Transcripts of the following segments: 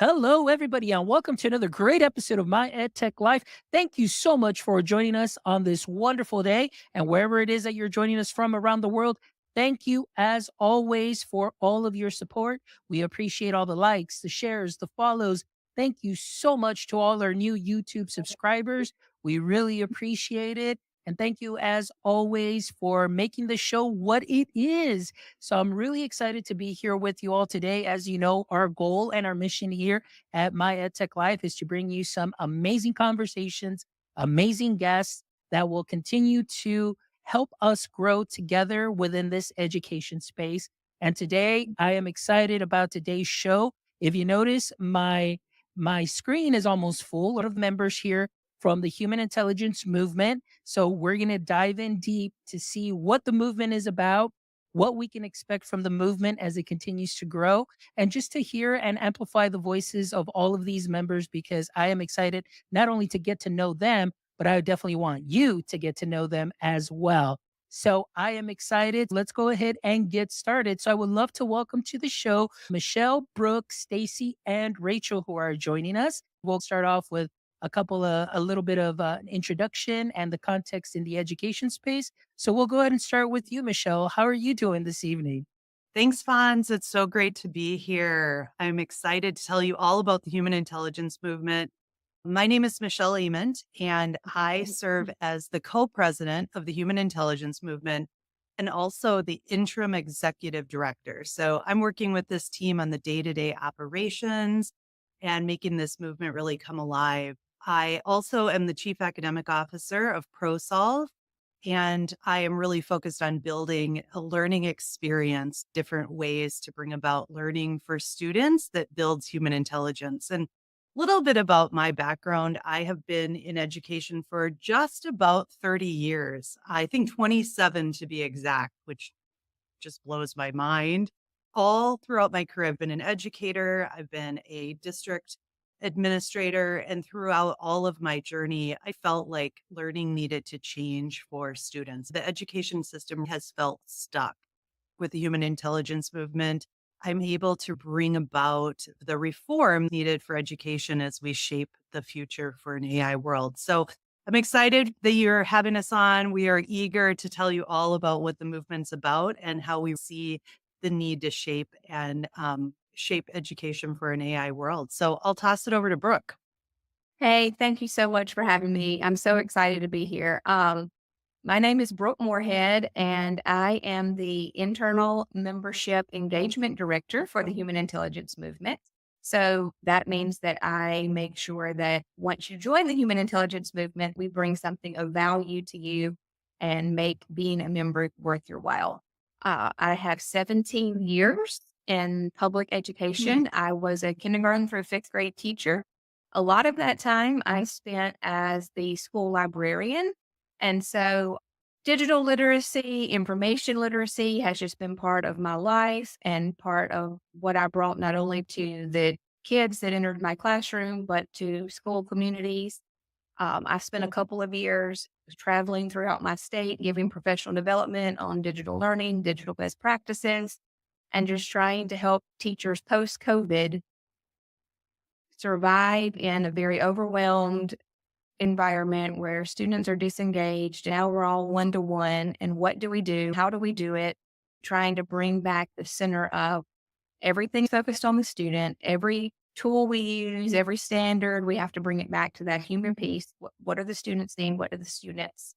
Hello, everybody, and welcome to another great episode of My EdTech Life. Thank you so much for joining us on this wonderful day. And wherever it is that you're joining us from around the world, thank you as always for all of your support. We appreciate all the likes, the shares, the follows. Thank you so much to all our new YouTube subscribers. We really appreciate it. And thank you as always for making the show what it is. So I'm really excited to be here with you all today. As you know, our goal and our mission here at My EdTech Life is to bring you some amazing conversations, amazing guests that will continue to help us grow together within this education space. And today I am excited about today's show. If you notice, my screen is almost full. A lot of members here from the human intelligence movement. So we're going to dive in deep to see what the movement is about, what we can expect from the movement as it continues to grow, and just to hear and amplify the voices of all of these members because I am excited not only to get to know them, but I definitely want you to get to know them as well. So I am excited. Let's go ahead and get started. So I would love to welcome to the show Michelle, Brooke, Stacy, and Rachel, who are joining us. We'll start off with a little bit of an introduction and the context in the education space. So we'll go ahead and start with you, Michelle. How are you doing this evening? Thanks, Fonz. It's so great to be here. I'm excited to tell you all about the human intelligence movement. My name is Michelle Ament, and I serve as the co-president of the human intelligence movement and also the interim executive director. So I'm working with this team on the day-to-day operations and making this movement really come alive. I also am the chief academic officer of ProSolve, and I am really focused on building a learning experience, different ways to bring about learning for students that builds human intelligence. And a little bit about my background. I have been in education for just about 30 years. I think 27 to be exact, which just blows my mind. All throughout my career, I've been an educator, I've been a district administrator, and throughout all of my journey, I felt like learning needed to change for students. The education system has felt stuck. With the human intelligence movement, I'm able to bring about the reform needed for education as we shape the future for an AI world. So I'm excited that you're having us on. We are eager to tell you all about what the movement's about and how we see the need to shape education for an AI world. So I'll toss it over to Brooke. Hey, thank you so much for having me. I'm so excited to be here. My name is Brooke Moorhead, and I am the Internal Membership Engagement Director for the Human Intelligence Movement. So that means that I make sure that once you join the Human Intelligence Movement, we bring something of value to you and make being a member worth your while. I have 17 years in public education. I was a kindergarten through fifth grade teacher. A lot of that time I spent as the school librarian. And so digital literacy, information literacy has just been part of my life and part of what I brought not only to the kids that entered my classroom, but to school communities. I spent a couple of years traveling throughout my state, giving professional development on digital learning, digital best practices, and just trying to help teachers post-COVID survive in a very overwhelmed environment where students are disengaged. Now we're all one-to-one. And what do we do? How do we do it? Trying to bring back the center of everything focused on the student, every tool we use, every standard, we have to bring it back to that human piece. What are the students needing? What do the students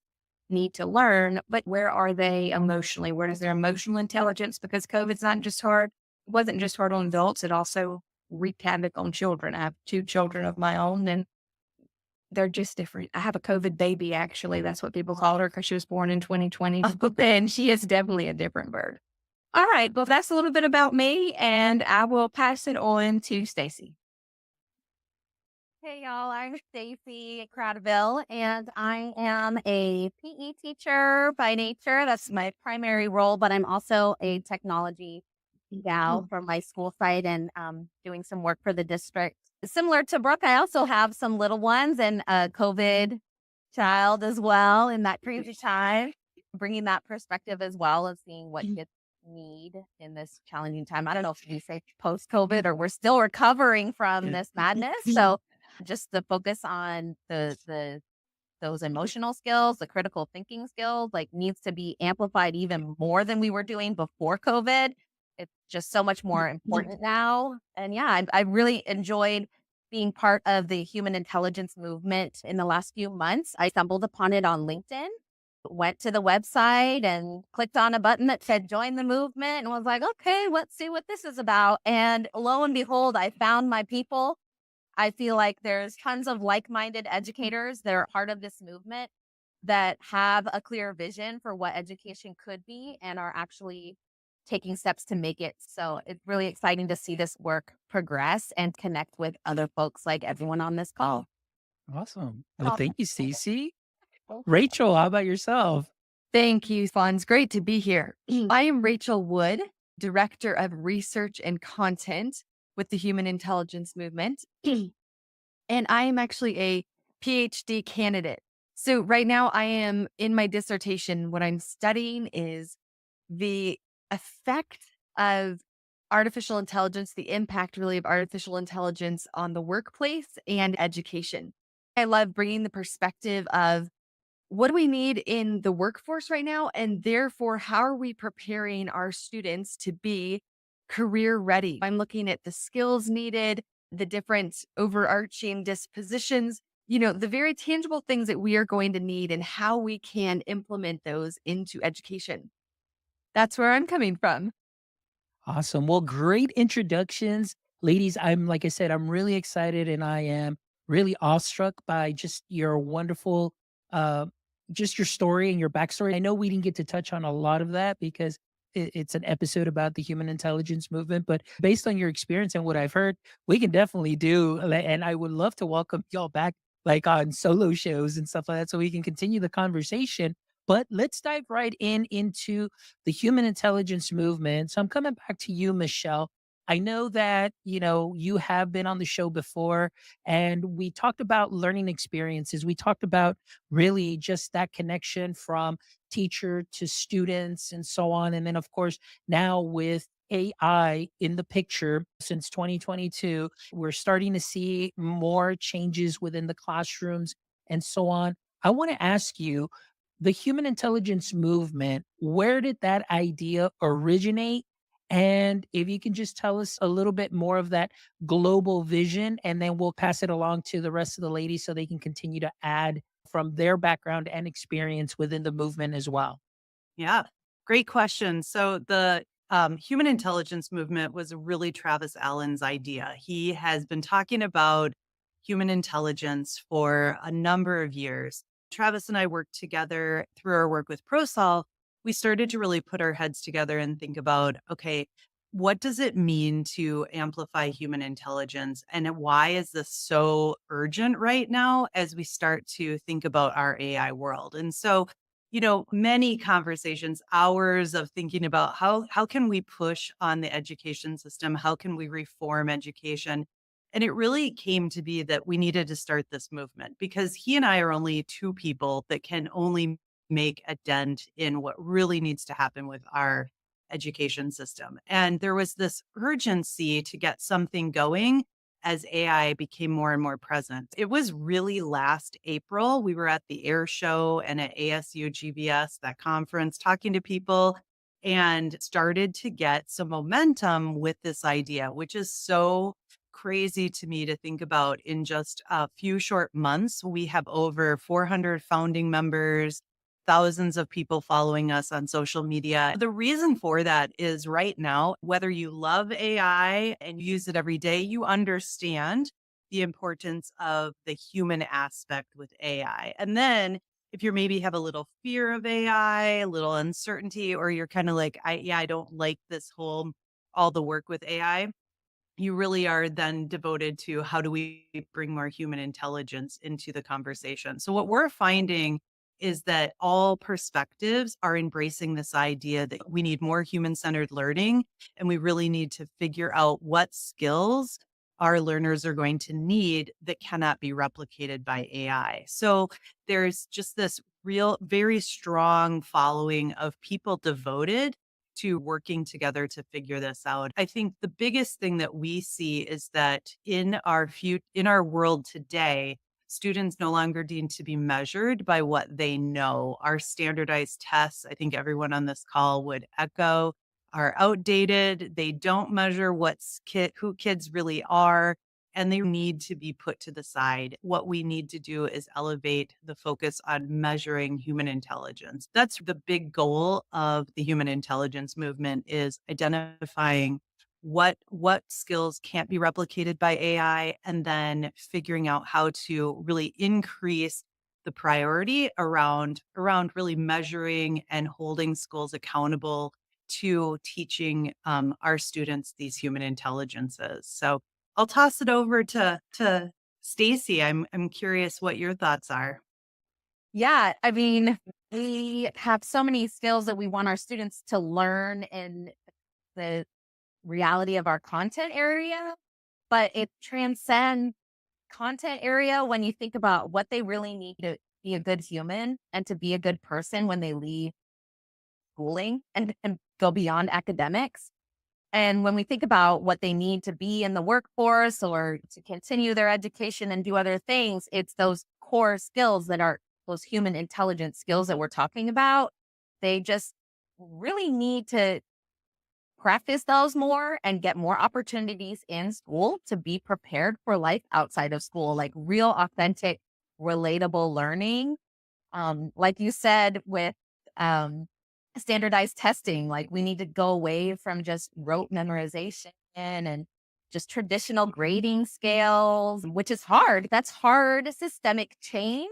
need to learn? But where are they emotionally? Where is their emotional intelligence? Because COVID's not just hard. It wasn't just hard on adults. It also wreaked havoc on children. I have two children of my own, and they're just different. I have a COVID baby, actually. That's what people call her because she was born in 2020. And she is definitely a different bird. All right. Well, that's a little bit about me, and I will pass it on to Stacy. Hey y'all, I'm Stacy Cradaville, and I am a PE teacher by nature. That's my primary role, but I'm also a technology gal from my school site and doing some work for the district. Similar to Brooke, I also have some little ones and a COVID child as well in that crazy time, bringing that perspective as well as seeing what kids need in this challenging time. I don't know if we say post COVID or we're still recovering from this madness. So just the focus on the those emotional skills, the critical thinking skills, like needs to be amplified even more than we were doing before COVID. It's just so much more important now. And yeah, I really enjoyed being part of the human intelligence movement in the last few months. I stumbled upon it on LinkedIn, went to the website and clicked on a button that said join the movement and was like, okay, let's see what this is about. And lo and behold, I found my people. I feel like there's tons of like-minded educators that are part of this movement that have a clear vision for what education could be and are actually taking steps to make it. So it's really exciting to see this work progress and connect with other folks like everyone on this call. Awesome. Well, Oh, thank you, Stacy. thank you. Rachel, how about yourself? Thank you, Fawn. It's great to be here. I am Rachel Wood, Director of Research and Content with the Human Intelligence Movement. And I am actually a PhD candidate. So right now I am in my dissertation. What I'm studying is the effect of artificial intelligence, the impact really of artificial intelligence on the workplace and education. I love bringing the perspective of what do we need in the workforce right now? And therefore, how are we preparing our students to be career ready? I'm looking at the skills needed, the different overarching dispositions, the very tangible things that we are going to need and how we can implement those into education. That's where I'm coming from. Awesome. Well, great introductions. Ladies, like I said, I'm really excited and I am really awestruck by just your wonderful, uh, just your story and your backstory. I know we didn't get to touch on a lot of that because it's an episode about the human intelligence movement, but based on your experience and what I've heard, we can definitely do. And I would love to welcome y'all back like on solo shows and stuff like that so we can continue the conversation. But let's dive right into the human intelligence movement. So I'm coming back to you, Michelle. I know that, you have been on the show before and we talked about learning experiences. We talked about really just that connection from teacher to students and so on. And then, of course, now with AI in the picture since 2022, we're starting to see more changes within the classrooms and so on. I want to ask you, the human intelligence movement, where did that idea originate? And if you can just tell us a little bit more of that global vision, and then we'll pass it along to the rest of the ladies so they can continue to add from their background and experience within the movement as well. Yeah, great question. So the human intelligence movement was really Travis Allen's idea. He has been talking about human intelligence for a number of years. Travis and I worked together through our work with ProSol. We started to really put our heads together and think about, okay, what does it mean to amplify human intelligence? And why is this so urgent right now as we start to think about our AI world? And so many conversations, hours of thinking about how can we push on the education system? How can we reform education? And it really came to be that we needed to start this movement because he and I are only two people that can only make a dent in what really needs to happen with our education system. And there was this urgency to get something going as AI became more and more present. It was really last April. We were at the air show and at ASU GBS, that conference, talking to people and started to get some momentum with this idea, which is so crazy to me to think about. In just a few short months, we have over 400 founding members, thousands of people following us on social media. The reason for that is right now, whether you love AI and use it every day, you understand the importance of the human aspect with AI. And then if you maybe have a little fear of AI, a little uncertainty, or you're kind of like, I don't like this whole, all the work with AI, you really are then devoted to how do we bring more human intelligence into the conversation. So what we're finding is that all perspectives are embracing this idea that we need more human-centered learning and we really need to figure out what skills our learners are going to need that cannot be replicated by AI. So there's just this real, very strong following of people devoted to working together to figure this out. I think the biggest thing that we see is that in our world today, students no longer need to be measured by what they know. Our standardized tests, I think everyone on this call would echo, are outdated. They don't measure who kids really are, and they need to be put to the side. What we need to do is elevate the focus on measuring human intelligence. That's the big goal of the human intelligence movement, is identifying what skills can't be replicated by AI, and then figuring out how to really increase the priority around really measuring and holding schools accountable to teaching our students these human intelligences. So I'll toss it over to Stacy. I'm curious what your thoughts are. Yeah, I mean, we have so many skills that we want our students to learn in the reality of our content area, but it transcends content area when you think about what they really need to be a good human and to be a good person when they leave schooling and go beyond academics. And when we think about what they need to be in the workforce or to continue their education and do other things, it's those core skills that are those human intelligence skills that we're talking about. They just really need to practice those more and get more opportunities in school to be prepared for life outside of school, like real, authentic, relatable learning. Like you said, with standardized testing, like we need to go away from just rote memorization and just traditional grading scales, which is hard. That's hard systemic change.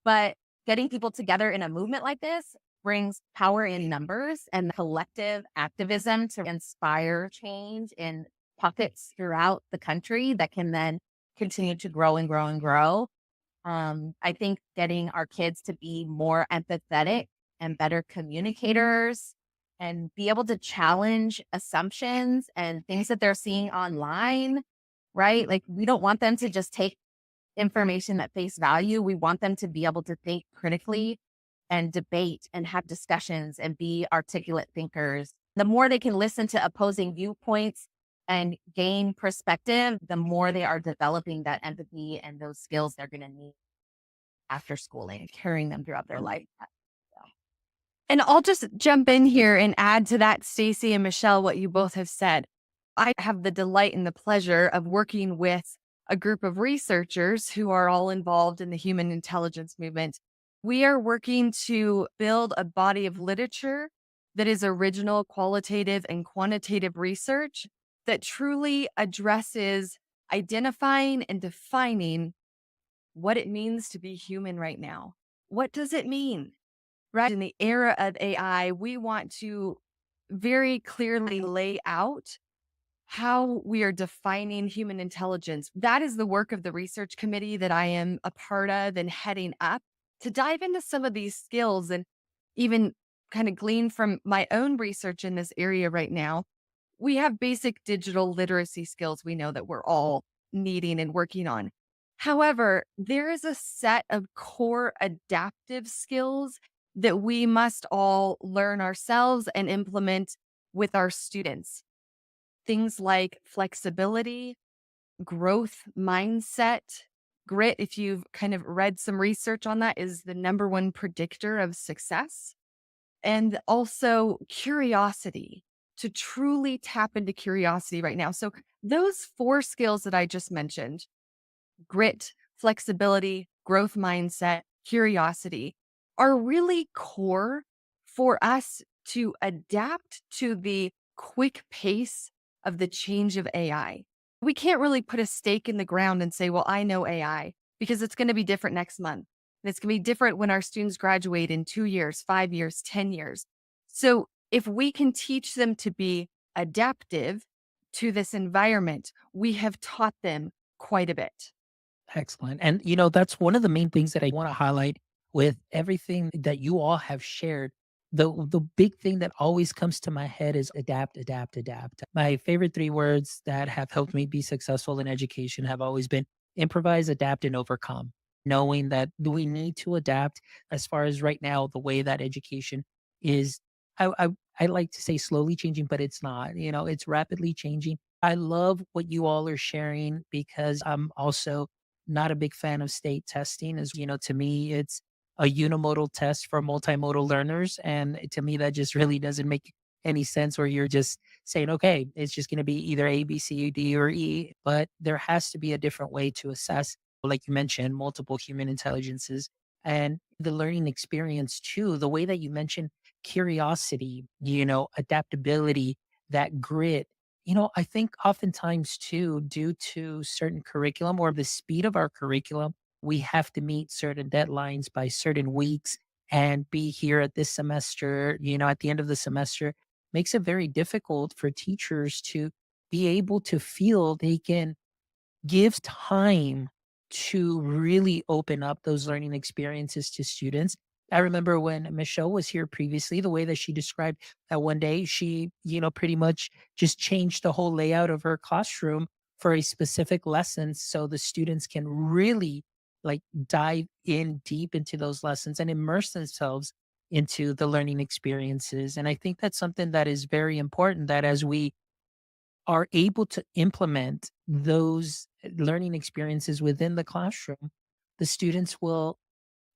But getting people together in a movement like this brings power in numbers and collective activism to inspire change in pockets throughout the country that can then continue to grow and grow and grow. I think getting our kids to be more empathetic and better communicators and be able to challenge assumptions and things that they're seeing online, right? Like, we don't want them to just take information at face value. We want them to be able to think critically and debate and have discussions and be articulate thinkers. The more they can listen to opposing viewpoints and gain perspective, the more they are developing that empathy and those skills they're going to need after schooling, carrying them throughout their life. And I'll just jump in here and add to that, Stacy and Michelle, what you both have said. I have the delight and the pleasure of working with a group of researchers who are all involved in the human intelligence movement. We are working to build a body of literature that is original, qualitative, and quantitative research that truly addresses identifying and defining what it means to be human right now. What does it mean? Right? In the era of AI, we want to very clearly lay out how we are defining human intelligence. That is the work of the research committee that I am a part of and heading up, to dive into some of these skills and even kind of glean from my own research in this area right now. We have basic digital literacy skills we know that we're all needing and working on. However, there is a set of core adaptive skills that we must all learn ourselves and implement with our students. Things like flexibility, growth mindset, grit, if you've kind of read some research on that, is the number one predictor of success. And also curiosity, to truly tap into curiosity right now. So those 4 skills that I just mentioned, grit, flexibility, growth mindset, curiosity, are really core for us to adapt to the quick pace of the change of AI. We can't really put a stake in the ground and say, well, I know AI, because it's going to be different next month. And it's going to be different when our students graduate in 2 years, 5 years, 10 years. So if we can teach them to be adaptive to this environment, we have taught them quite a bit. Excellent. And, that's one of the main things that I want to highlight with everything that you all have shared. The big thing that always comes to my head is adapt, adapt, adapt. My favorite 3 words that have helped me be successful in education have always been improvise, adapt, and overcome. Knowing that we need to adapt as far as right now, the way that education is I like to say slowly changing, but it's not. It's rapidly changing. I love what you all are sharing because I'm also not a big fan of state testing. To me, it's a unimodal test for multimodal learners. And to me, that just really doesn't make any sense where you're just saying, okay, it's just going to be either A, B, C, D, or E. But there has to be a different way to assess, like you mentioned, multiple human intelligences and the learning experience too. The way that you mentioned curiosity, adaptability, that grit. I think oftentimes too, due to certain curriculum or the speed of our curriculum, we have to meet certain deadlines by certain weeks and be here at this semester, at the end of the semester, makes it very difficult for teachers to be able to feel they can gives time to really open up those learning experiences to students. I remember when Michelle was here previously, the way that she described that one day she, pretty much just changed the whole layout of her classroom for a specific lesson so the students can really like dive in deep into those lessons and immerse themselves into the learning experiences. And I think that's something that is very important that as we are able to implement those learning experiences within the classroom, the students will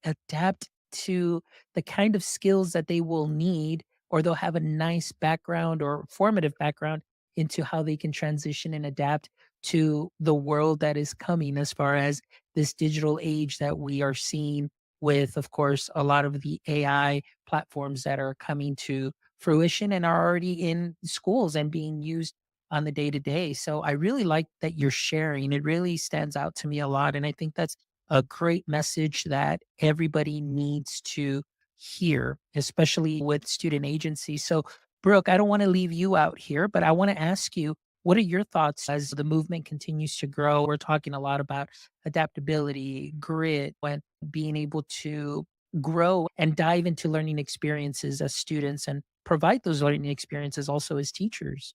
adapt to the kind of skills that they will need, or they'll have a nice background or formative background into how they can transition and adapt to the world that is coming as far as this digital age that we are seeing with, of course, a lot of the AI platforms that are coming to fruition and are already in schools and being used on the day to day. So I really like that you're sharing. It really stands out to me a lot. And I think that's a great message that everybody needs to hear, especially with student agency. So, Brooke, I don't want to leave you out here, but I want to ask you, what are your thoughts as the movement continues to grow? We're talking a lot about adaptability, grit, and being able to grow and dive into learning experiences as students and provide those learning experiences also as teachers.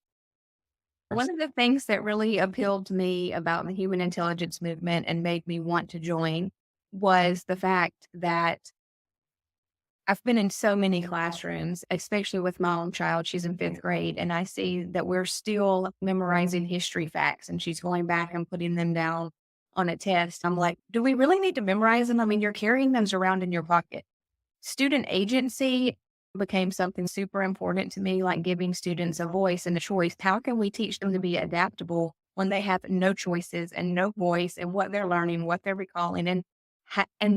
One of the things that really appealed to me about the human intelligence movement and made me want to join was the fact that I've been in so many classrooms, especially with my own child. She's in fifth grade, and I see that we're still memorizing history facts, and she's going back and putting them down on a test. I'm like, do we really need to memorize them? I mean, you're carrying those around in your pocket. Student agency became something super important to me, like giving students a voice and a choice. How can we teach them to be adaptable when they have no choices and no voice in what they're learning, what they're recalling, and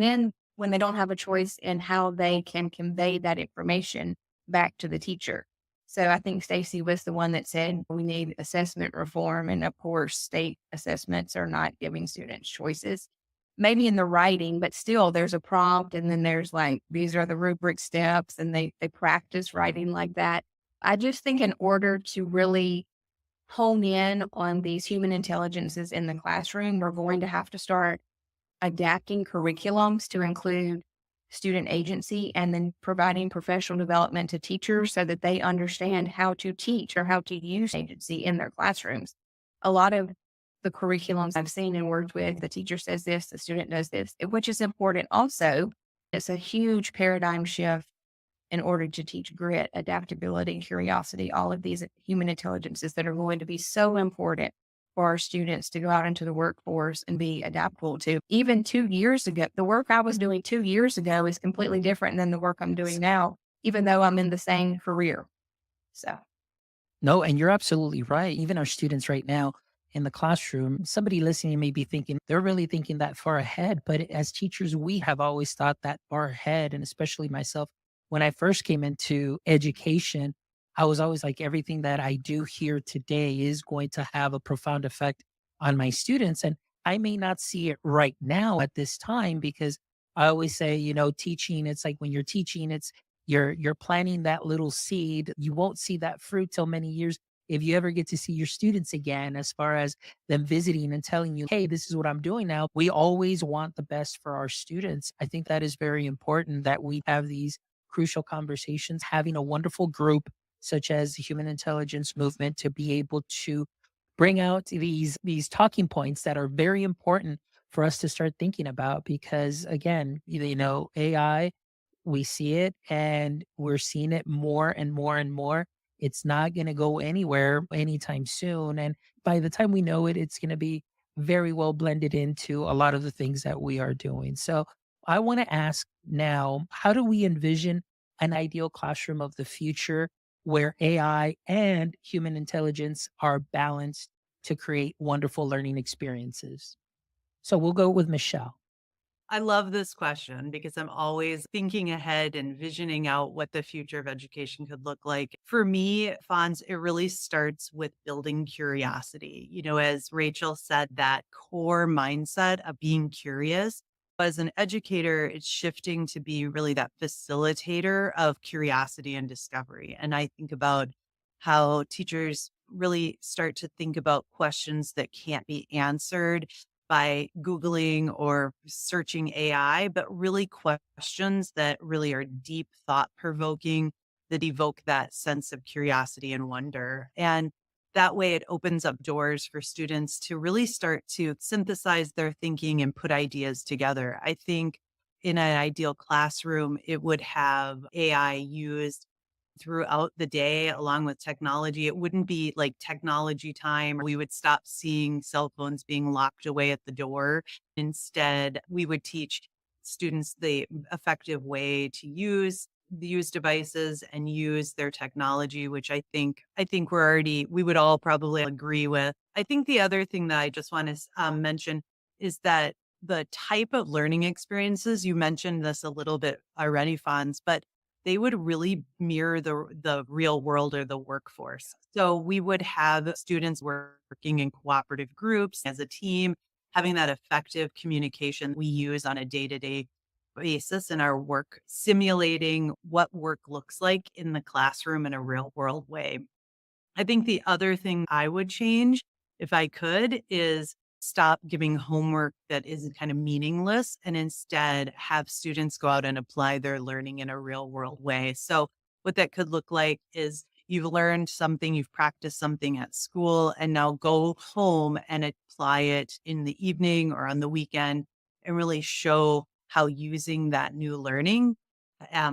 then when they don't have a choice in how they can convey that information back to the teacher. So I think Stacy was the one that said we need assessment reform, and of course, state assessments are not giving students choices maybe in the writing, but still there's a prompt and then there's like, these are the rubric steps and they practice writing like that. I just think in order to really hone in on these human intelligences in the classroom, we're going to have to start adapting curriculums to include student agency and then providing professional development to teachers so that they understand how to teach or how to use agency in their classrooms. A lot of the curriculums I've seen and worked with, the teacher says this, the student does this, which is important also. It's a huge paradigm shift in order to teach grit, adaptability, curiosity, all of these human intelligences that are going to be so important for our students to go out into the workforce and be adaptable to. Even 2 years ago, the work I was doing 2 years ago is completely different than the work I'm doing now, even though I'm in the same career. So. No, and you're absolutely right. Even our students right now in the classroom, somebody listening may be thinking they're really thinking that far ahead. But as teachers, we have always thought that far ahead. And especially myself, when I first came into education, I was always like, everything that I do here today is going to have a profound effect on my students. And I may not see it right now at this time because I always say, teaching, it's like when you're teaching, you're planting that little seed. You won't see that fruit till many years if you ever get to see your students again, as far as them visiting and telling you, hey, this is what I'm doing now. We always want the best for our students. I think that is very important that we have these crucial conversations, having a wonderful group such as the human intelligence movement to be able to bring out these talking points that are very important for us to start thinking about because again, AI we see it and we're seeing it more and more and more. It's not going to go anywhere anytime soon. And by the time we know it, it's going to be very well blended into a lot of the things that we are doing. So I want to ask now, how do we envision an ideal classroom of the future where AI and human intelligence are balanced to create wonderful learning experiences? So we'll go with Michelle. I love this question because I'm always thinking ahead and visioning out what the future of education could look like. For me, Fonz, it really starts with building curiosity. As Rachel said, that core mindset of being curious. As an educator, it's shifting to be really that facilitator of curiosity and discovery. And I think about how teachers really start to think about questions that can't be answered by Googling or searching AI, but really questions that really are deep, thought provoking, that evoke that sense of curiosity and wonder. And that way, it opens up doors for students to really start to synthesize their thinking and put ideas together. I think in an ideal classroom, it would have AI used throughout the day along with technology. It wouldn't be like technology time. We would stop seeing cell phones being locked away at the door. Instead, we would teach students the effective way to use devices and use their technology, which I think we would all probably agree with. I think the other thing that I just want to mention is that the type of learning experiences, you mentioned this a little bit already, Fonz, but they would really mirror the real world or the workforce. So we would have students working in cooperative groups as a team, having that effective communication we use on a day-to-day basis in our work, simulating what work looks like in the classroom in a real world way. I think the other thing I would change if I could is stop giving homework that is kind of meaningless and instead have students go out and apply their learning in a real world way. So what that could look like is you've learned something, you've practiced something at school, and now go home and apply it in the evening or on the weekend and really show how using that new learning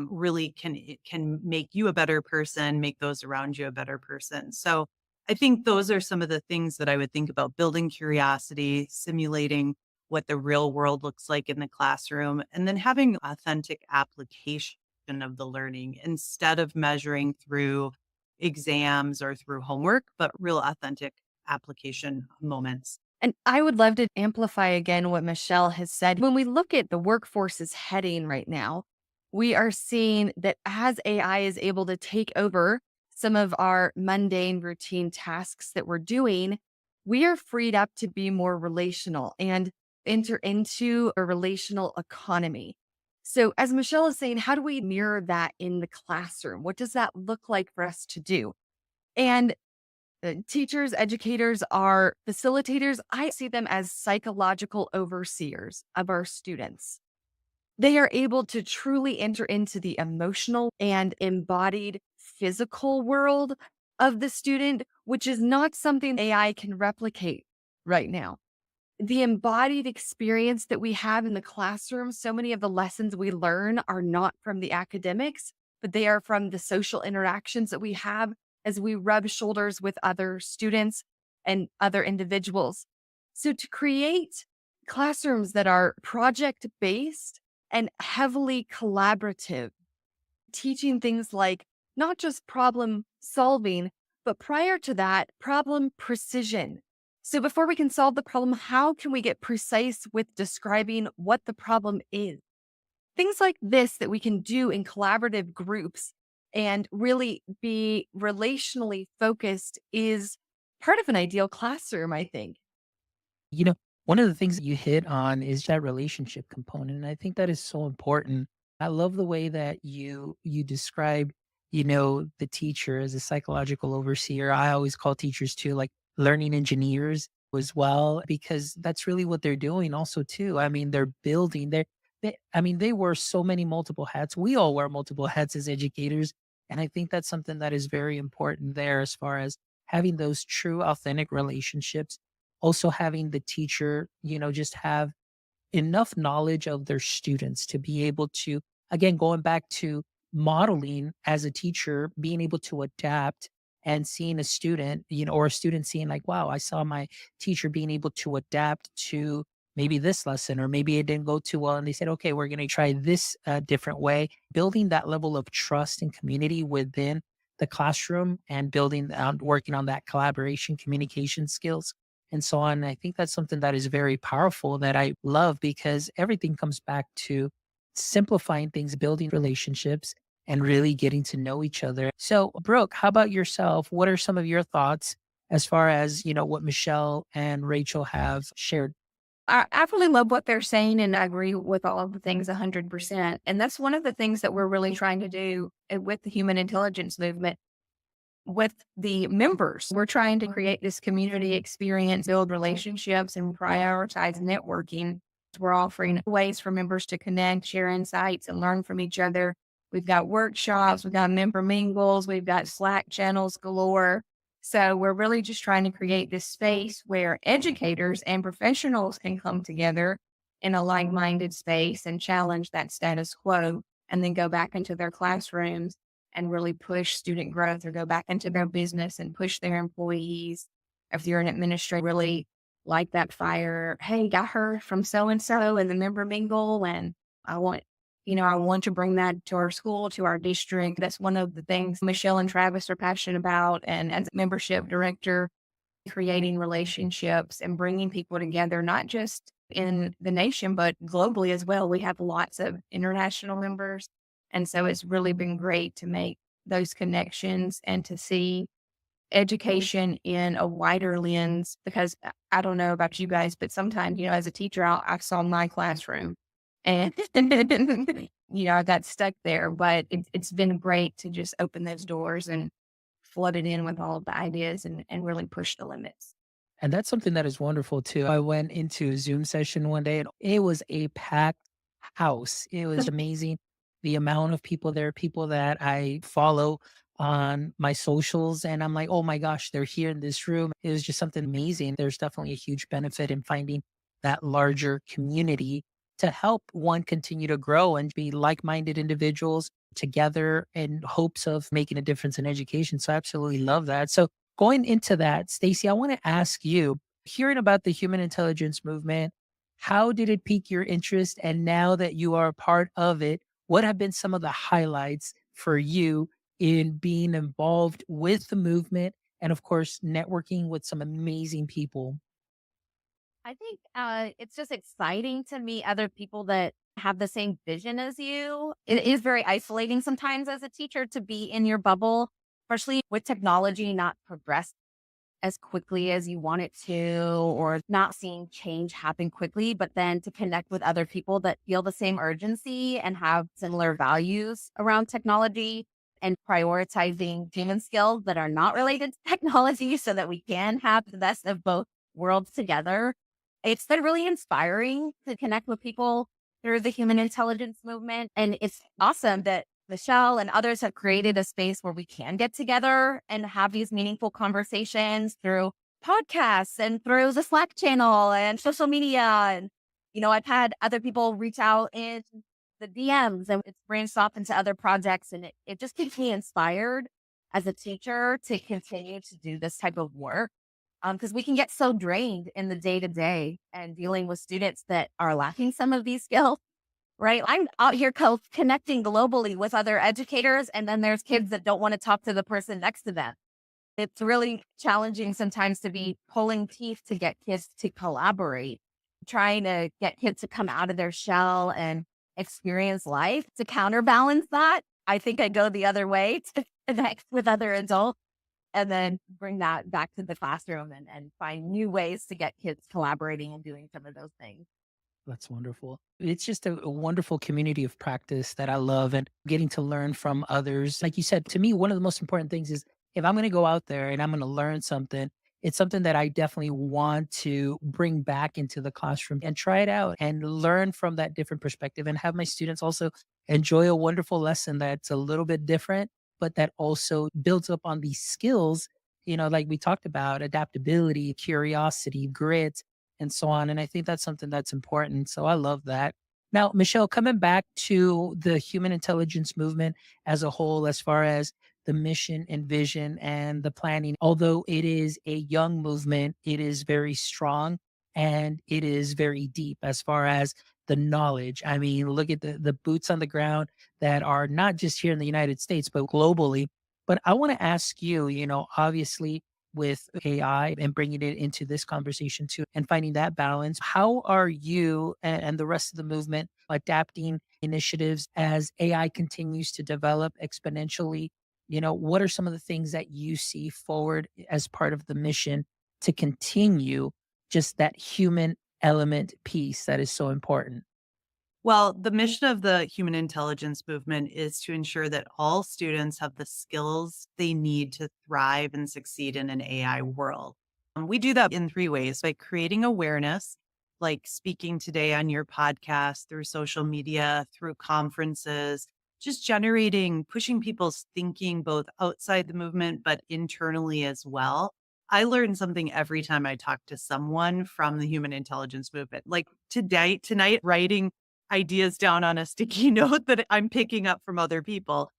really can make you a better person, make those around you a better person. So I think those are some of the things that I would think about: building curiosity, simulating what the real world looks like in the classroom, and then having authentic application of the learning instead of measuring through exams or through homework, but real authentic application moments. And I would love to amplify again what Michelle has said. When we look at the workforce's heading right now, we are seeing that as AI is able to take over some of our mundane routine tasks that we're doing, we are freed up to be more relational and enter into a relational economy. So, as Michelle is saying, how do we mirror that in the classroom? What does that look like for us to do? And teachers, educators are facilitators. I see them as psychological overseers of our students. They are able to truly enter into the emotional and embodied physical world of the student, which is not something AI can replicate right now. The embodied experience that we have in the classroom, so many of the lessons we learn are not from the academics, but they are from the social interactions that we have as we rub shoulders with other students and other individuals. So, to create classrooms that are project based and heavily collaborative, teaching things like not just problem solving, but prior to that, problem precision. So before we can solve the problem, how can we get precise with describing what the problem is? Things like this that we can do in collaborative groups and really be relationally focused is part of an ideal classroom, I think. You know, one of the things that you hit on is that relationship component. And I think that is so important. I love the way that you described, the teacher as a psychological overseer. I always call teachers too like learning engineers as well, because that's really what they're doing also too. I mean, they're building, they wear so many multiple hats. We all wear multiple hats as educators. And I think that's something that is very important there as far as having those true authentic relationships, also having the teacher, just have enough knowledge of their students to be able to again, going back to modeling as a teacher, being able to adapt and seeing a student, or a student seeing like, wow, I saw my teacher being able to adapt to maybe this lesson, or maybe it didn't go too well. And they said, okay, we're going to try this different way, building that level of trust and community within the classroom and building on working on that collaboration, communication skills, and so on. I think that's something that is very powerful that I love because everything comes back to simplifying things, building relationships, and really getting to know each other. So, Brooke, how about yourself? What are some of your thoughts as far as, what Michelle and Rachel have shared? I really love what they're saying, and I agree with all of the things 100%. And that's one of the things that we're really trying to do with the human intelligence movement with the members. We're trying to create this community experience, build relationships, and prioritize networking. We're offering ways for members to connect, share insights, and learn from each other. We've got workshops, we've got member mingles, we've got Slack channels galore. So we're really just trying to create this space where educators and professionals can come together in a like-minded space and challenge that status quo, and then go back into their classrooms and really push student growth, or go back into their business and push their employees. If you're an administrator, really light that fire. Hey, got her from so and so in the member mingle, and I want I want to bring that to our school, to our district. That's one of the things Michelle and Travis are passionate about. And as a membership director, creating relationships and bringing people together, not just in the nation, but globally as well. We have lots of international members. And so it's really been great to make those connections and to see education in a wider lens, because I don't know about you guys, but sometimes, as a teacher, I saw my classroom and, I got stuck there, but it's been great to just open those doors and flood it in with all of the ideas, and really push the limits. And that's something that is wonderful too. I went into a Zoom session one day and it was a packed house. It was amazing. The amount of people there, people that I follow on my socials. And I'm like, oh my gosh, they're here in this room. It was just something amazing. There's definitely a huge benefit in finding that larger community to help one continue to grow and be like minded individuals together in hopes of making a difference in education. So I absolutely love that. So going into that, Stacy, I want to ask you, hearing about the human intelligence movement, how did it pique your interest? And now that you are a part of it, what have been some of the highlights for you in being involved with the movement and, of course, networking with some amazing people? I think it's just exciting to meet other people that have the same vision as you. It is very isolating sometimes as a teacher to be in your bubble, especially with technology not progress as quickly as you want it to, or not seeing change happen quickly, but then to connect with other people that feel the same urgency and have similar values around technology, and prioritizing human skills that are not related to technology so that we can have the best of both worlds together. It's been really inspiring to connect with people through the human intelligence movement. And it's awesome that Michelle and others have created a space where we can get together and have these meaningful conversations through podcasts and through the Slack channel and social media. And, I've had other people reach out in the DMs, and it's branched off into other projects. And it just keeps me inspired as a teacher to continue to do this type of work. Because we can get so drained in the day to day and dealing with students that are lacking some of these skills, right? I'm out here connecting globally with other educators, and then there's kids that don't want to talk to the person next to them. It's really challenging sometimes to be pulling teeth to get kids to collaborate, trying to get kids to come out of their shell and experience life. To counterbalance that, I think I go the other way to connect with other adults and then bring that back to the classroom, and find new ways to get kids collaborating and doing some of those things. That's wonderful. It's just a wonderful community of practice that I love and getting to learn from others. Like you said, to me, one of the most important things is if I'm going to go out there and I'm going to learn something, it's something that I definitely want to bring back into the classroom and try it out and learn from that different perspective and have my students also enjoy a wonderful lesson that's a little bit different, but that also builds up on these skills, like we talked about adaptability, curiosity, grit, and so on. And I think that's something that's important. So I love that. Now, Michelle, coming back to the human intelligence movement as a whole, as far as the mission and vision and the planning, although it is a young movement, it is very strong and it is very deep as far as the knowledge. I mean, look at the boots on the ground that are not just here in the United States, but globally. But I want to ask you, obviously, with AI and bringing it into this conversation too, and finding that balance. How are you and the rest of the movement adapting initiatives as AI continues to develop exponentially? What are some of the things that you see forward as part of the mission to continue just that human element piece that is so important? Well, the mission of the human intelligence movement is to ensure that all students have the skills they need to thrive and succeed in an AI world. We do that in three ways by creating awareness, like speaking today on your podcast, through social media, through conferences, just generating, pushing people's thinking both outside the movement, but internally as well. I learn something every time I talk to someone from the human intelligence movement. Like tonight, writing ideas down on a sticky note that I'm picking up from other people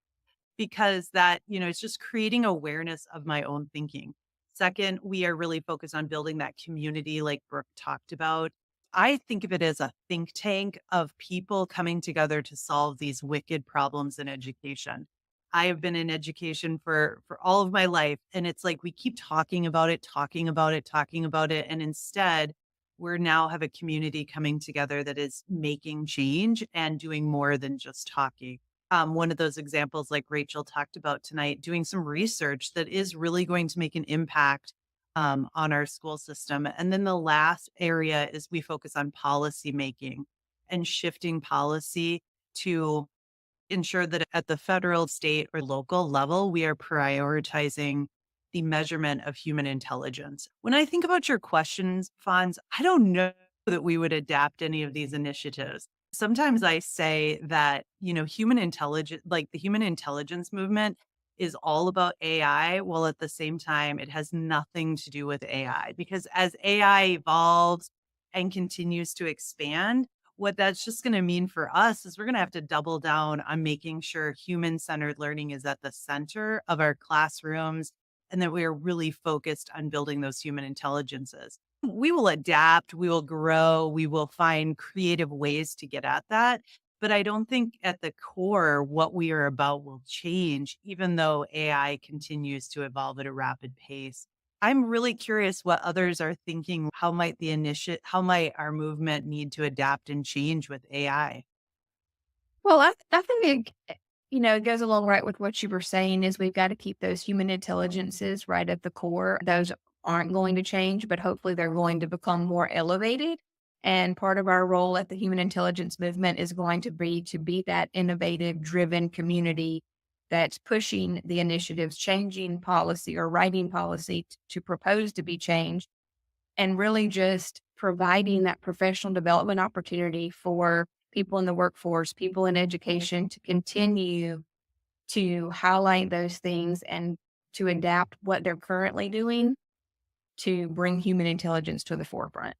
because it's just creating awareness of my own thinking. Second, we are really focused on building that community like Brooke talked about. I think of it as a think tank of people coming together to solve these wicked problems in education. I have been in education for all of my life, and it's like we keep talking about it, talking about it, talking about it, and instead we're now have a community coming together that is making change and doing more than just talking. One of those examples, like Rachel talked about tonight, doing some research that is really going to make an impact on our school system. And then the last area is we focus on policy making and shifting policy to ensure that at the federal, state, or local level, we are prioritizing the measurement of human intelligence. When I think about your questions, Fonz, I don't know that we would adapt any of these initiatives. Sometimes I say that, human intelligence, like the human intelligence movement, is all about AI, while at the same time, it has nothing to do with AI. Because as AI evolves and continues to expand, what that's just going to mean for us is we're going to have to double down on making sure human centered learning is at the center of our classrooms and that we are really focused on building those human intelligences. We will adapt, we will grow, we will find creative ways to get at that. But I don't think at the core, what we are about will change, even though AI continues to evolve at a rapid pace. I'm really curious what others are thinking. How might our movement need to adapt and change with AI? Well, I think it goes along right with what you were saying is we've got to keep those human intelligences right at the core. Those aren't going to change, but hopefully they're going to become more elevated. And part of our role at the human intelligence movement is going to be that innovative, driven community that's pushing the initiatives, changing policy or writing policy to propose to be changed, and really just providing that professional development opportunity for people in the workforce, people in education to continue to highlight those things and to adapt what they're currently doing to bring human intelligence to the forefront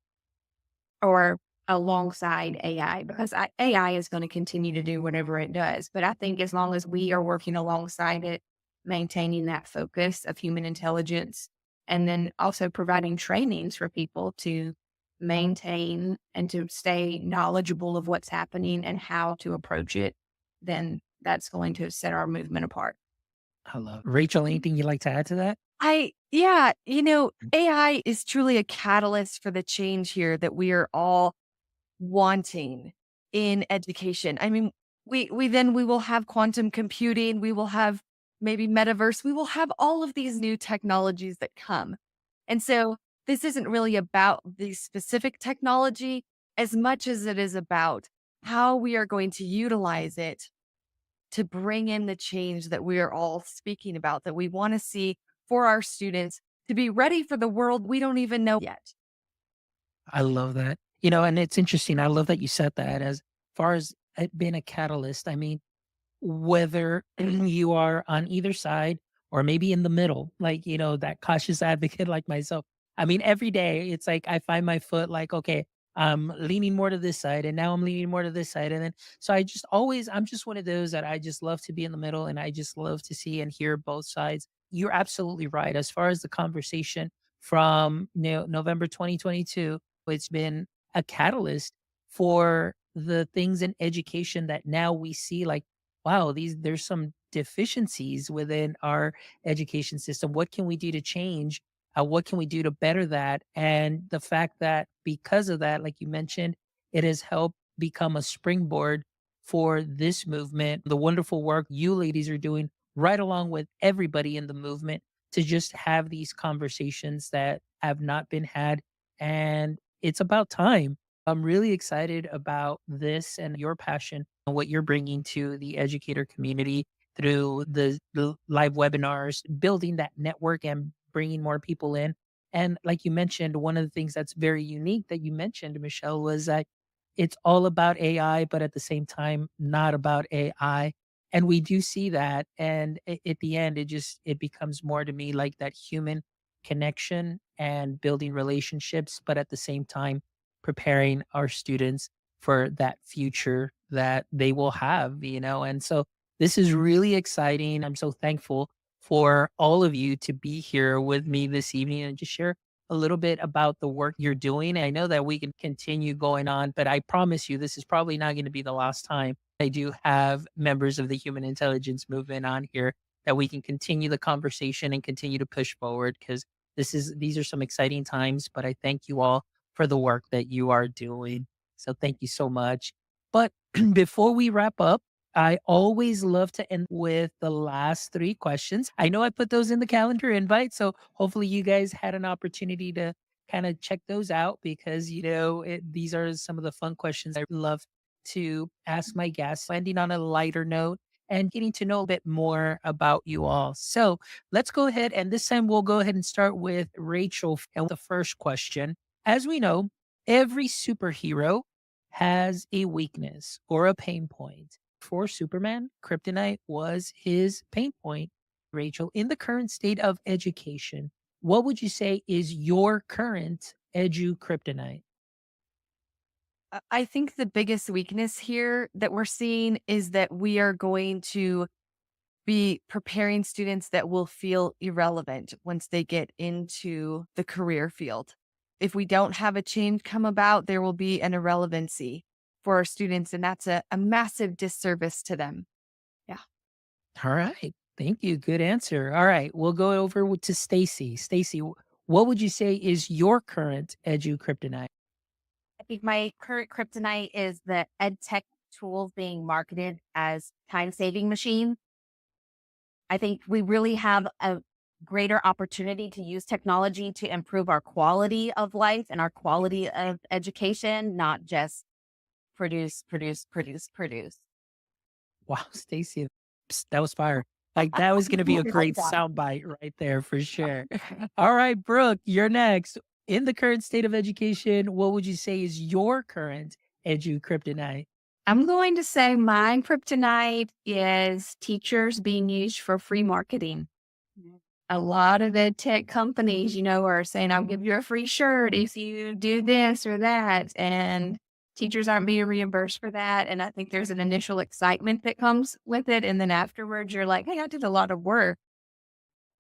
or alongside AI, because AI is going to continue to do whatever it does. But I think as long as we are working alongside it, maintaining that focus of human intelligence, and then also providing trainings for people to maintain and to stay knowledgeable of what's happening and how to approach it, then that's going to set our movement apart. I love it. Rachel, anything you'd like to add to that? Yeah, AI is truly a catalyst for the change here that we are all wanting in education. I mean, we will have quantum computing, we will have maybe metaverse, we will have all of these new technologies that come. And so this isn't really about the specific technology as much as it is about how we are going to utilize it to bring in the change that we are all speaking about, that we want to see for our students to be ready for the world we don't even know yet. I love that. And it's interesting. I love that you said that as far as it being a catalyst. I mean, whether you are on either side or maybe in the middle, like, that cautious advocate like myself. I mean, every day it's like I find my foot like, okay, I'm leaning more to this side, and now I'm leaning more to this side. And then, so I'm just one of those that I just love to be in the middle, and I just love to see and hear both sides. You're absolutely right. As far as the conversation from November 2022, it's been a catalyst for the things in education that now we see like, wow, there's some deficiencies within our education system. What can we do to change? What can we do to better that? And the fact that because of that, like you mentioned, it has helped become a springboard for this movement, the wonderful work you ladies are doing right along with everybody in the movement to just have these conversations that have not been had. And it's about time. I'm really excited about this and your passion and what you're bringing to the educator community through the live webinars, building that network and bringing more people in. And like you mentioned, one of the things that's very unique that you mentioned, Michelle, was that it's all about AI, but at the same time, not about AI. And we do see that. And at the end, it becomes more to me like that human connection and building relationships, but at the same time, preparing our students for that future that they will have. And so this is really exciting. I'm so thankful for all of you to be here with me this evening and just share a little bit about the work you're doing. I know that we can continue going on, but I promise you, this is probably not going to be the last time I do have members of the human intelligence movement on here that we can continue the conversation and continue to push forward because these are some exciting times. But I thank you all for the work that you are doing. So thank you so much. But before we wrap up, I always love to end with the last three questions. I know I put those in the calendar invite, so hopefully you guys had an opportunity to kind of check those out because these are some of the fun questions I love to ask my guests, ending on a lighter note and getting to know a bit more about you all. So let's go ahead and this time we'll go ahead and start with Rachel and the first question. As we know, every superhero has a weakness or a pain point. For Superman, kryptonite was his pain point. Rachel, in the current state of education, what would you say is your current EduKryptonite? I think the biggest weakness here that we're seeing is that we are going to be preparing students that will feel irrelevant once they get into the career field. If we don't have a change come about, there will be an irrelevancy for our students, and that's a massive disservice to them. Yeah. All right. Thank you. Good answer. All right. We'll go over to Stacy. Stacy, what would you say is your current EduKryptonite? I think my current kryptonite is the ed tech tools being marketed as time saving machines. I think we really have a greater opportunity to use technology to improve our quality of life and our quality of education, not just produce, produce, produce, produce. Wow, Stacy, that was fire. Like that was going to be a great soundbite right there for sure. All right, Brooke, you're next. In the current state of education, what would you say is your current EduKryptonite? I'm going to say my kryptonite is teachers being used for free marketing. A lot of ed tech companies, are saying, I'll give you a free shirt if you do this or that. And teachers aren't being reimbursed for that. And I think there's an initial excitement that comes with it. And then afterwards, you're like, hey, I did a lot of work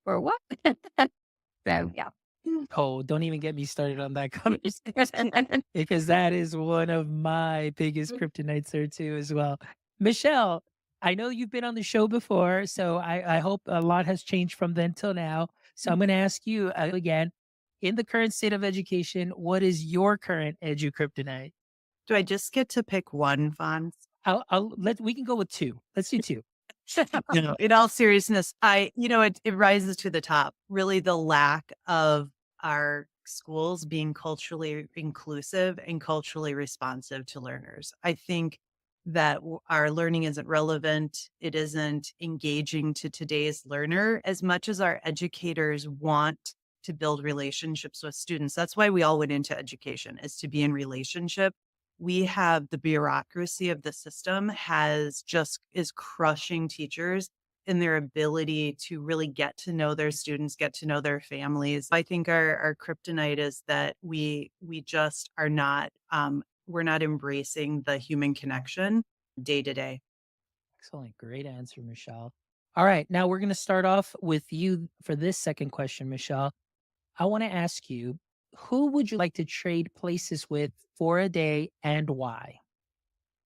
for what? So, yeah. Oh, don't even get me started on that conversation because that is one of my biggest kryptonites there too as well. Michelle, I know you've been on the show before, so I hope a lot has changed from then till now. So I'm going to ask you again, in the current state of education, what is your current EduKryptonite? Do I just get to pick one, Fonz? We can go with two. Let's do two. No, in all seriousness, it rises to the top. Really, the lack of our schools being culturally inclusive and culturally responsive to learners. I think that our learning isn't relevant. It isn't engaging to today's learner as much as our educators want to build relationships with students. That's why we all went into education, is to be in relationship. We have the bureaucracy of the system is crushing teachers. in their ability to really get to know their students, get to know their families. I think our kryptonite is that we just are not we're not embracing the human connection day to day. Excellent. Great answer, Michelle. All right. Now we're going to start off with you for this second question, Michelle. I want to ask you, who would you like to trade places with for a day and why?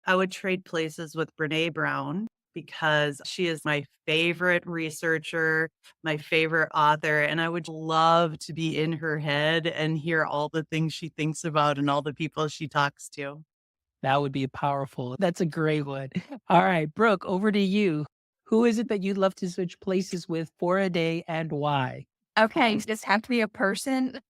I would trade places with Brene Brown because she is my favorite researcher, my favorite author, and I would love to be in her head and hear all the things she thinks about and all the people she talks to. That would be powerful. That's a great one. All right, Brooke, over to you. Who is it that you'd love to switch places with for a day and why? Okay, does this have to be a person?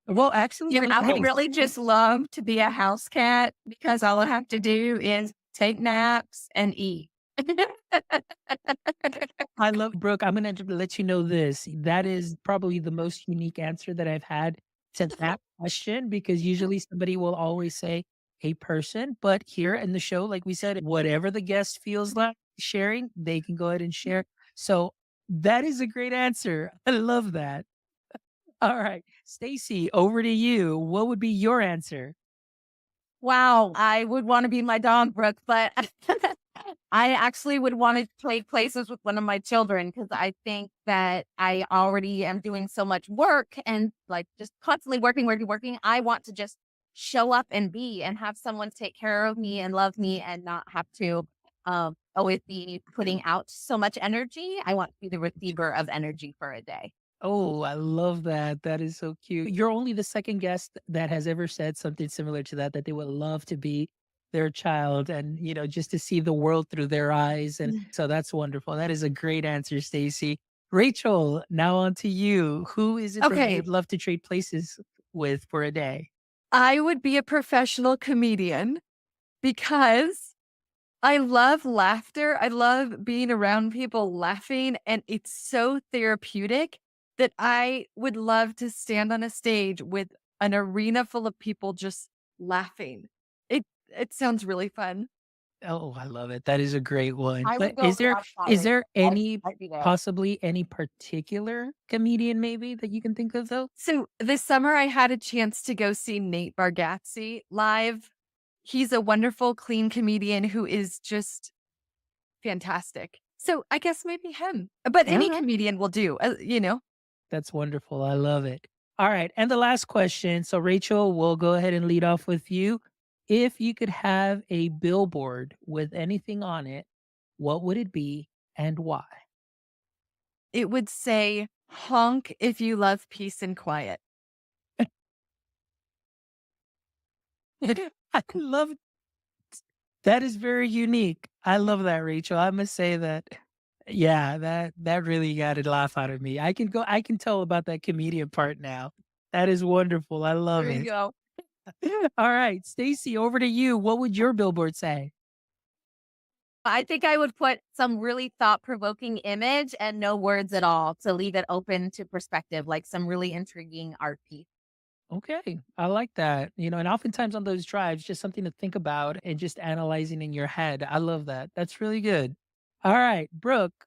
Well, actually, Yeah, I would both. really just love to be a house cat because all I have to do is take naps and eat. I love Brooke. I'm gonna let you know this. That is probably the most unique answer that I've had to that question because usually somebody will always say a person, but here in the show, like we said, whatever the guest feels like sharing, they can go ahead and share. So that is a great answer. I love that. All right, Stacy, over to you. What would be your answer? Wow, I would want to be my dog, Brooke, but I actually would want to trade places with one of my children because I think that I already am doing so much work and like just constantly working. I want to just show up and be and have someone take care of me and love me and not have to always be putting out so much energy. I want to be the receiver of energy for a day. Oh, I love that. That is so cute. You're only the second guest that has ever said something similar to that, that they would love to be their child and, just to see the world through their eyes. And so that's wonderful. That is a great answer, Stacy. Rachel, now on to you. Who is it that Okay. you'd love to trade places with for a day? I would be a professional comedian because I love laughter. I love being around people laughing, and it's so therapeutic that I would love to stand on a stage with an arena full of people just laughing. It sounds really fun. Oh, I love it. That is a great one. I But would go is for there that spot is right there there. any I'd be there. possibly any particular comedian maybe that you can think of though? So this summer, I had a chance to go see Nate Bargatze live. He's a wonderful, clean comedian who is just fantastic. So I guess maybe him, but any Alright. comedian will do. That's wonderful. I love it. All right. And the last question. So, Rachel, we'll go ahead and lead off with you. If you could have a billboard with anything on it, what would it be and why? It would say, honk if you love peace and quiet. I love that is very unique. I love that, Rachel. I must say that yeah, that really got a laugh out of me. I can tell about that comedian part now. That is wonderful. I love There you it. go. All right, Stacy, over to you. What would your billboard say? I think I would put some really thought-provoking image and no words at all to leave it open to perspective, like some really intriguing art piece. Okay, I like that. And oftentimes on those drives, just something to think about and just analyzing in your head. I love that. That's really good. All right, Brooke,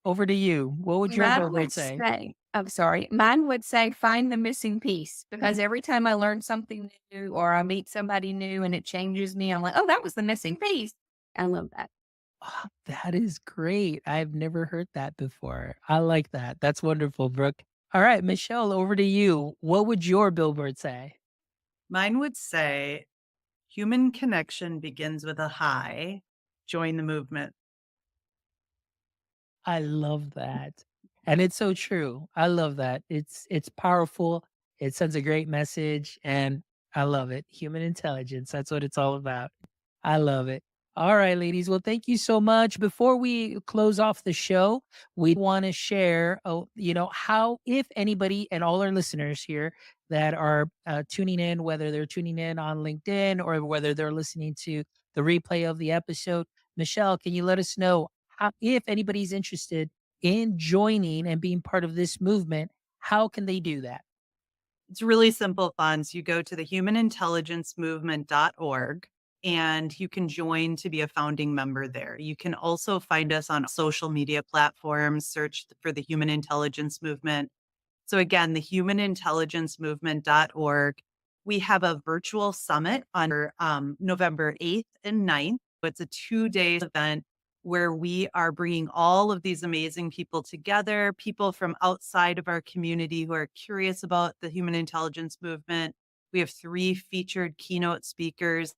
over to you. What would your Mine billboard would say? say, I'm sorry, mine would say, find the missing piece because every time I learn something new or I meet somebody new and it changes me, I'm like, oh, that was the missing piece. I love that. Oh, that is great. I've never heard that before. I like that. That's wonderful, Brooke. All right, Michelle, over to you. What would your billboard say? Mine would say human connection begins with a hi. Join the movement. I love that. And it's so true. I love that. It's powerful. It sends a great message and I love it. Human intelligence. That's what it's all about. I love it. All right, ladies. Well, thank you so much. Before we close off the show, we want to share, how if anybody and all our listeners here that are tuning in, whether they're tuning in on LinkedIn or whether they're listening to the replay of the episode, Michelle, can you let us know if anybody's interested in joining and being part of this movement, how can they do that? It's really simple fun. So you go to the humanintelligencemovement.org and you can join to be a founding member there. You can also find us on social media platforms, search for the Human Intelligence Movement. So again, the humanintelligencemovement.org. We have a virtual summit on November 8th and 9th. It's a 2-day event where we are bringing all of these amazing people together, people from outside of our community who are curious about the human intelligence movement. We have 3 featured keynote speakers,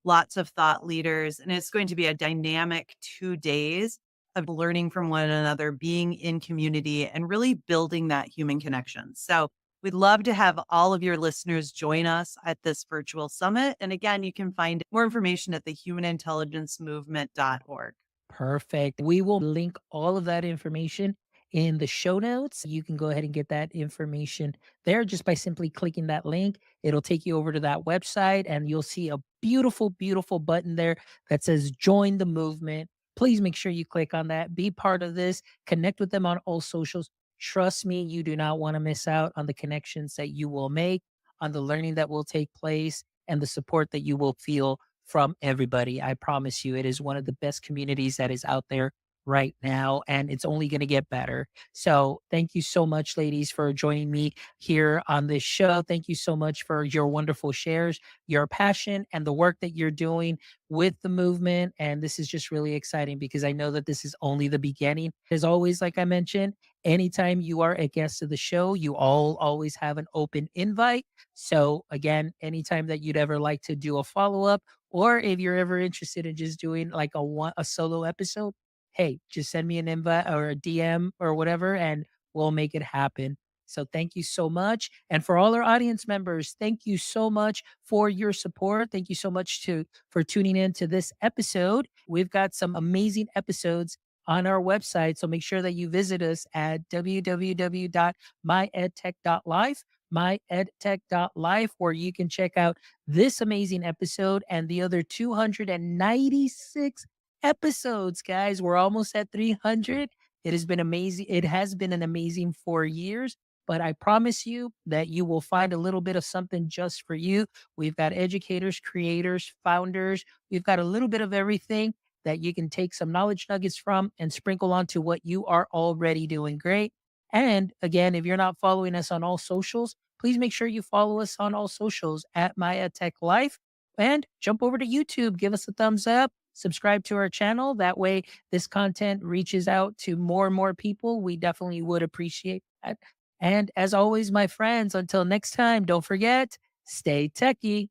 lots of thought leaders, and it's going to be a dynamic 2 days of learning from one another, being in community, and really building that human connection. So we'd love to have all of your listeners join us at this virtual summit. And again, you can find more information at the humanintelligencemovement.org. Perfect. We will link all of that information in the show notes. You can go ahead and get that information there just by simply clicking that link. It'll take you over to that website and you'll see a beautiful, beautiful button there that says join the movement. Please make sure you click on that. Be part of this. Connect with them on all socials. Trust me, you do not want to miss out on the connections that you will make, on the learning that will take place, and the support that you will feel from everybody. I promise you, it is one of the best communities that is out there right now, and it's only going to get better. So, thank you so much, ladies, for joining me here on this show. Thank you so much for your wonderful shares, your passion, and the work that you're doing with the movement. And this is just really exciting because I know that this is only the beginning. As always, like I mentioned, anytime you are a guest of the show, you all always have an open invite. So, again, anytime that you'd ever like to do a follow up, or if you're ever interested in just doing like a solo episode, hey, just send me an invite or a DM or whatever, and we'll make it happen. So thank you so much. And for all our audience members, thank you so much for your support. Thank you so much for tuning in to this episode. We've got some amazing episodes on our website. So make sure that you visit us at www.myedtech.life, myedtech.life, where you can check out this amazing episode and the other 296 episodes, guys. We're almost at 300. It has been amazing. It has been an amazing 4 years, but I promise you that you will find a little bit of something just for you. We've got educators, creators, founders. We've got a little bit of everything that you can take some knowledge nuggets from and sprinkle onto what you are already doing great. And again, if you're not following us on all socials, please make sure you follow us on all socials at Maya Tech Life and jump over to YouTube, give us a thumbs up, subscribe to our channel. That way, this content reaches out to more and more people. We definitely would appreciate that. And as always, my friends, until next time, don't forget, stay techie.